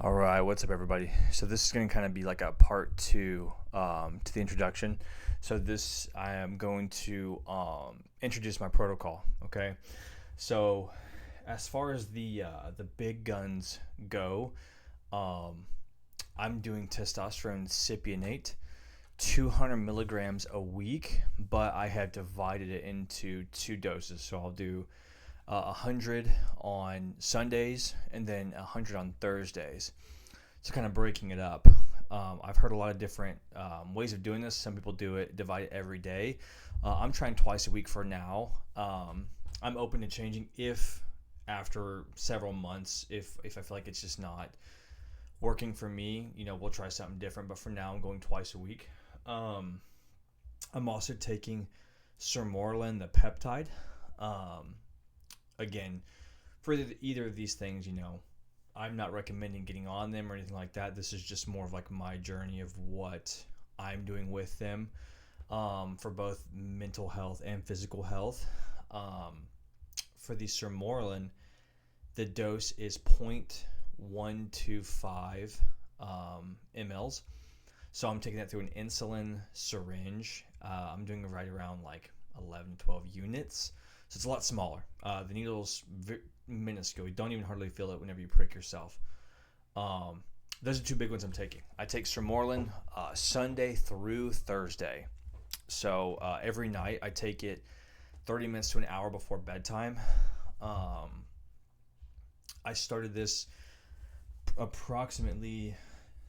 All right, what's up, everybody? So this is going to kind of be like a part two to the introduction. So this I am going to introduce my protocol. Okay, so as far as the big guns go, um, I'm doing testosterone cypionate, 200 milligrams a week, but I have divided it into two doses. So I'll do 100 on Sundays and then 100 on Thursdays. So kind of breaking it up. I've heard a lot of different ways of doing this. Some people do it, divide it every day. I'm trying twice a week for now. I'm open to changing if after several months, if I feel like it's just not working for me, we'll try something different. But for now, I'm going twice a week. I'm also taking Sermorelin, the peptide. Again, for either of these things, I'm not recommending getting on them or anything like that. This is just more of like my journey of what I'm doing with them for both mental health and physical health. For the Sermorelin, the dose is 0.125 mLs. So I'm taking that through an insulin syringe. I'm doing it right around like 11 to 12 units. So it's a lot smaller. The needle's minuscule. You don't even hardly feel it whenever you prick yourself. Those are two big ones I'm taking. I take Sermorelin Sunday through Thursday. So every night I take it 30 minutes to an hour before bedtime. I started this approximately...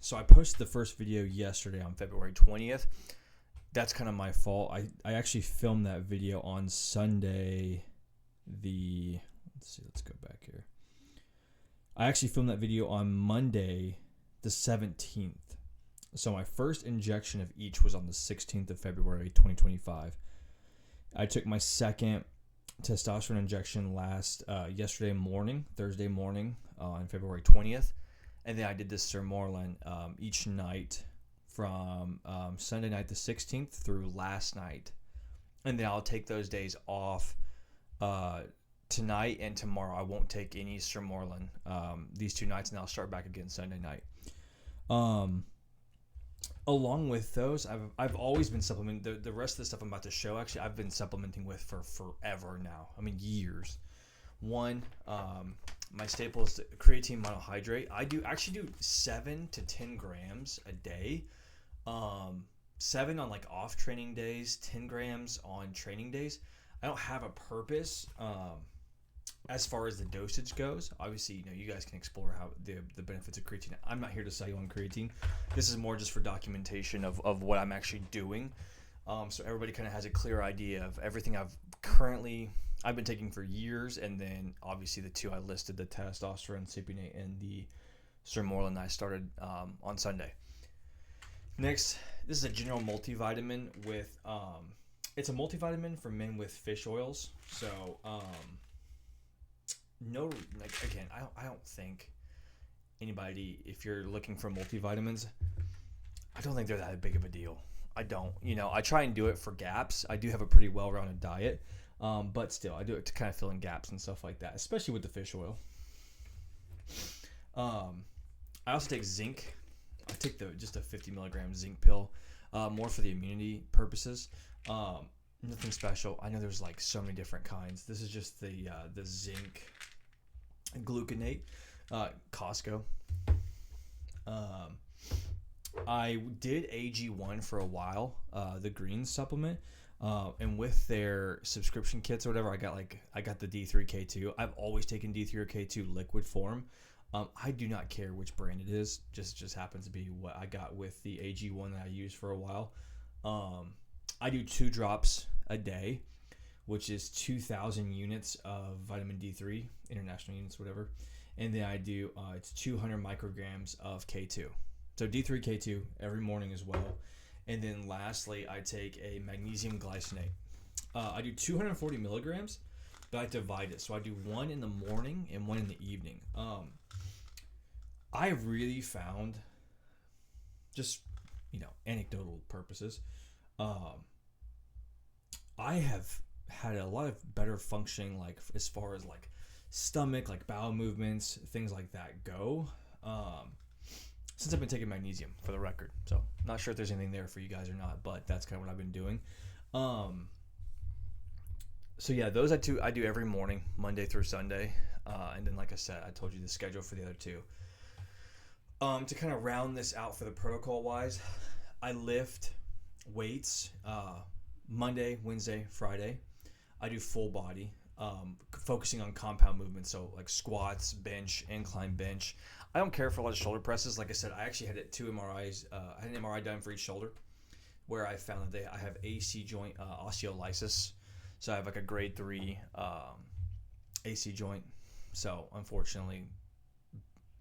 So I posted the first video yesterday on February 20th. That's kind of my fault. I actually filmed that video on Sunday. Let's go back here. I actually filmed that video on Monday, the 17th. So my first injection of each was on the 16th of February, 2025. I took my second testosterone injection Thursday morning, on February 20th. And then I did this Sermorelin each night from Sunday night the 16th through last night. And then I'll take those days off tonight and tomorrow. I won't take any Sermorelin these two nights, and I'll start back again Sunday night. Along with those, I've always been supplementing. The rest of the stuff I'm about to show, actually, I've been supplementing with for forever now. I mean, years. One, my staple is creatine monohydrate. I actually do 7 to 10 grams a day. 7 on like off training days, 10 grams on training days. I don't have a purpose as far as the dosage goes. Obviously, you guys can explore how the benefits of creatine. I'm not here to sell you on creatine. This is more just for documentation of what I'm actually doing. So everybody kind of has a clear idea of everything I've been taking for years, and then obviously the two I listed, the testosterone cypionate and the Sermorelin I started on Sunday. Next, this is a general multivitamin with it's a multivitamin for men with fish oils. So I don't think anybody, if you're looking for multivitamins, I don't think they're that big of a deal. I don't. I try and do it for gaps. I do have a pretty well-rounded diet. But still, I do it to kind of fill in gaps and stuff like that, especially with the fish oil. I also take zinc. I take just a 50 milligram zinc pill, more for the immunity purposes. Nothing special. I know there's like so many different kinds. This is just the zinc gluconate, Costco. I did AG1 for a while, the green supplement. And with their subscription kits or whatever, I got the D3K2. I've always taken D3K2 liquid form. I do not care which brand it is. Just happens to be what I got with the AG1 that I used for a while. I do 2 drops a day, which is 2,000 units of vitamin D3, international units, whatever. And then I do it's 200 micrograms of K2. So D3K2 every morning as well. And then lastly, I take a magnesium glycinate. I do 240 milligrams, but I divide it. So I do 1 in the morning and 1 in the evening. I really found, just, anecdotal purposes, I have had a lot of better functioning, like as far as like stomach, like bowel movements, things like that go. since I've been taking magnesium, for the record. So not sure if there's anything there for you guys or not, but that's kind of what I've been doing. Um, so yeah, those I do every morning, Monday through Sunday, and then like I said, I told you the schedule for the other two. To kind of round this out for the protocol wise, I lift weights Monday, Wednesday, Friday. I do full body, focusing on compound movements, so like squats, bench, incline bench. I don't care for a lot of shoulder presses. Like I said, I actually had two MRIs. I had an MRI done for each shoulder, where I found that I have AC joint osteolysis. So I have like a grade 3 AC joint. So unfortunately,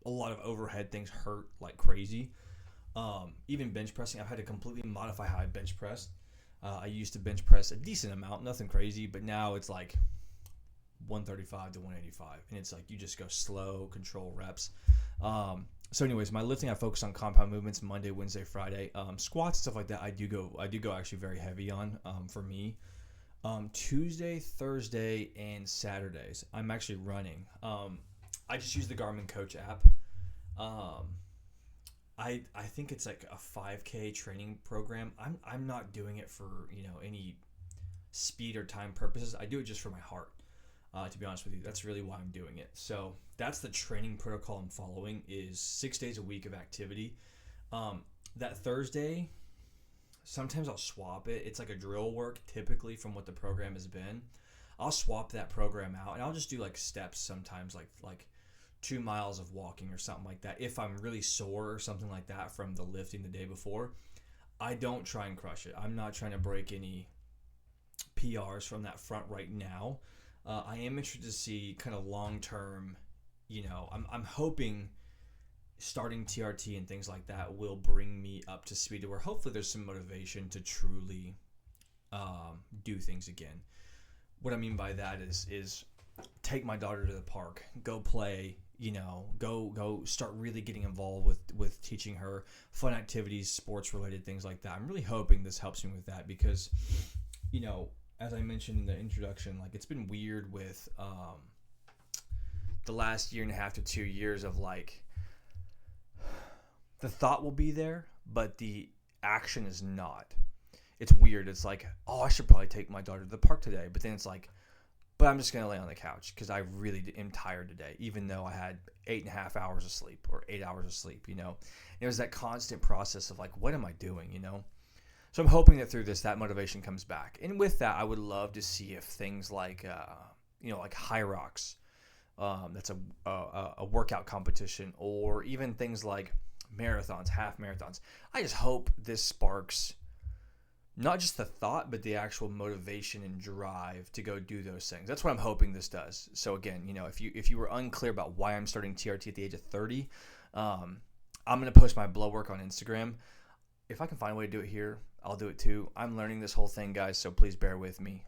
a lot of overhead things hurt like crazy. Even bench pressing, I've had to completely modify how I bench press. I used to bench press a decent amount, nothing crazy, but now it's like 135 to 185, and it's like you just go slow, control reps. So anyways, my lifting, I focus on compound movements Monday, Wednesday, Friday. Squats, stuff like that, I do go actually very heavy on for me. Tuesday, Thursday, and Saturdays, I'm actually running. I just use the Garmin Coach app. I think it's like a 5K training program. I'm not doing it for any speed or time purposes. I do it just for my heart. To be honest with you, that's really why I'm doing it. So that's the training protocol I'm following, is 6 days a week of activity. That Thursday, sometimes I'll swap it. It's like a drill work typically from what the program has been. I'll swap that program out and I'll just do like steps sometimes, like 2 miles of walking or something like that. If I'm really sore or something like that from the lifting the day before, I don't try and crush it. I'm not trying to break any PRs from that front right now. I am interested to see kind of long-term, I'm hoping starting TRT and things like that will bring me up to speed to where hopefully there's some motivation to truly do things again. What I mean by that is take my daughter to the park, go play, go start really getting involved with teaching her fun activities, sports related things like that. I'm really hoping this helps me with that because, as I mentioned in the introduction, like it's been weird with the last year and a half to 2 years of like the thought will be there, but the action is not. It's weird. It's like, oh, I should probably take my daughter to the park today, but then it's like, but I'm just going to lay on the couch because I really am tired today, even though I had 8.5 hours of sleep or 8 hours of sleep, It was that constant process of like, what am I doing, So I'm hoping that through this, that motivation comes back. And with that, I would love to see if things like, like High Rocks, that's a workout competition, or even things like marathons, half marathons. I just hope this sparks not just the thought, but the actual motivation and drive to go do those things. That's what I'm hoping this does. So again, if you were unclear about why I'm starting TRT at the age of 30, I'm going to post my blood work on Instagram. If I can find a way to do it here, I'll do it too. I'm learning this whole thing, guys, so please bear with me.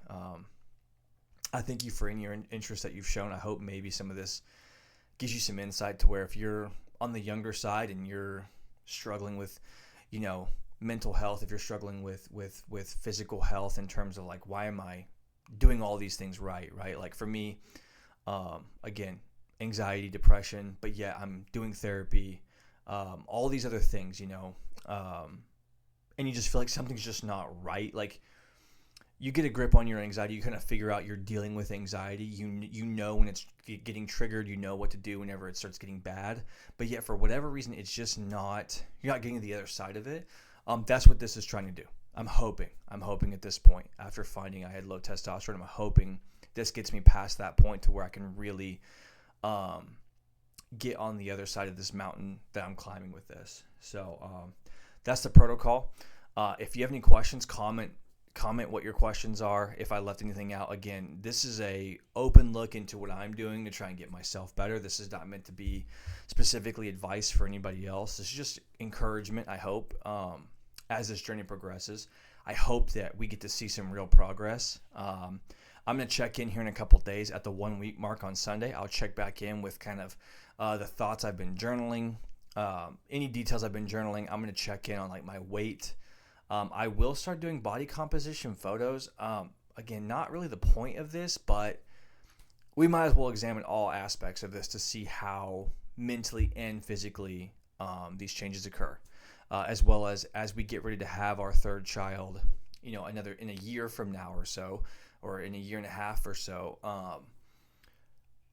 I thank you for any interest that you've shown. I hope maybe some of this gives you some insight to where if you're on the younger side and you're struggling with, mental health, if you're struggling with physical health in terms of like, why am I doing all these things right? Like for me, again, anxiety, depression, but yeah, I'm doing therapy, all these other things, and you just feel like something's just not right. Like you get a grip on your anxiety, you kind of figure out you're dealing with anxiety. You know when it's getting triggered, you know what to do whenever it starts getting bad. But yet for whatever reason, it's just not, you're not getting to the other side of it. That's what this is trying to do. I'm hoping at this point, after finding I had low testosterone, I'm hoping this gets me past that point to where I can really get on the other side of this mountain that I'm climbing with this. So that's the protocol. If you have any questions, comment what your questions are. If I left anything out, again, this is a open look into what I'm doing to try and get myself better. This is not meant to be specifically advice for anybody else. This is just encouragement, I hope, as this journey progresses. I hope that we get to see some real progress. I'm going to check in here in a couple days at the 1 week mark on Sunday. I'll check back in with kind of the thoughts I've been journaling, any details I've been journaling. I'm going to check in on like my weight. I will start doing body composition photos. Again, not really the point of this, but we might as well examine all aspects of this to see how mentally and physically these changes occur, as well as we get ready to have our third child, another in a year from now or so, or in a year and a half or so.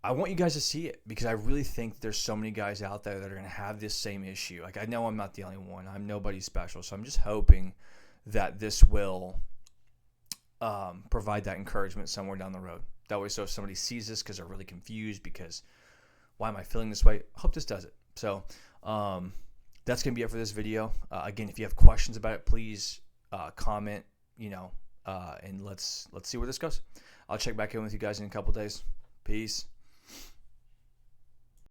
I want you guys to see it because I really think there's so many guys out there that are going to have this same issue. Like, I know I'm not the only one. I'm nobody special. So I'm just hoping that this will provide that encouragement somewhere down the road. That way, so if somebody sees this because they're really confused because why am I feeling this way, I hope this does it. So that's going to be it for this video. Again, if you have questions about it, please comment, and let's see where this goes. I'll check back in with you guys in a couple days. Peace.